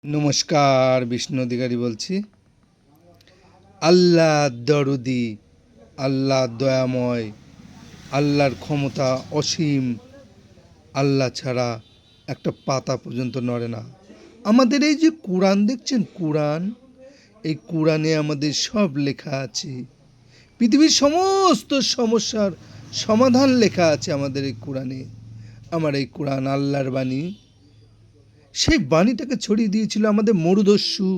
নমস্কার, বিষ্ণু অধিকারী বলছি। আল্লাহ দরদি, আল্লাহ দয়াময়, আল্লাহর ক্ষমতা অসীম। আল্লাহ ছাড়া একটা পাতা পর্যন্ত নড়ে না। আমাদের এই যে কোরআন দেখছেন, কোরআন, এই কোরআনে আমাদের সব লেখা আছে। পৃথিবীর সমস্ত সমস্যার সমাধান লেখা আছে আমাদের এই কোরআনে। আমার এই কোরআন আল্লাহর বাণী। সেই বাণীটাকে ছড়িয়ে দিয়েছিল আমাদের মরুদস্যু।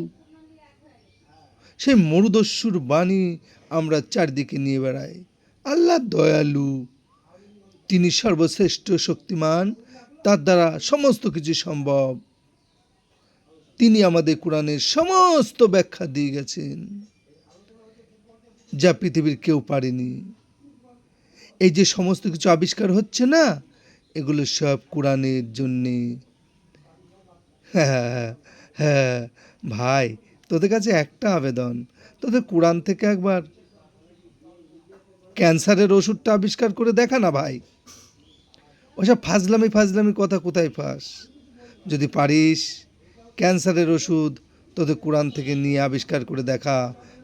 সেই মরুদস্যুর বাণী আমরা চারদিকে নিয়ে বেড়াই। আল্লাহ দয়ালু, তিনি সর্বশ্রেষ্ঠ শক্তিমান, তার দ্বারা সমস্ত কিছু সম্ভব। তিনি আমাদের কোরআনের সমস্ত ব্যাখ্যা দিয়ে গেছেন, যা পৃথিবীর কেউ পারেনি। এই যে সমস্ত কিছু আবিষ্কার হচ্ছে না, এগুলো সব কোরআনের জন্যে। হ্যাঁ হ্যাঁ ভাই, তোদের কাছে একটা আবেদন, তোদের কোরআন থেকে একবার ক্যান্সারের ওষুধটা আবিষ্কার করে দেখা না ভাই। ওসব ফাজলামি কথা কোথায় পাস? যদি পারিস ক্যান্সারের ওষুধ তোদের কোরআন থেকে নিয়ে আবিষ্কার করে দেখা।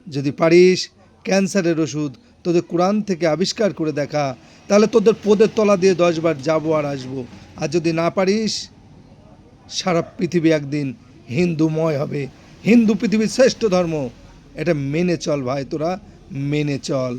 যদি পারিস ক্যান্সারের ওষুধ তোদের কোরআন থেকে আবিষ্কার করে দেখা, তাহলে তোদের পোদের তলা দিয়ে 10 বার যাবো আর আসবো। আর যদি না পারিস, সারা পৃথিবী একদিন হিন্দুময় হবে। হিন্দু পৃথিবীর শ্রেষ্ঠ ধর্ম, এটা মেনে চল ভাই, তোরা মেনে চল।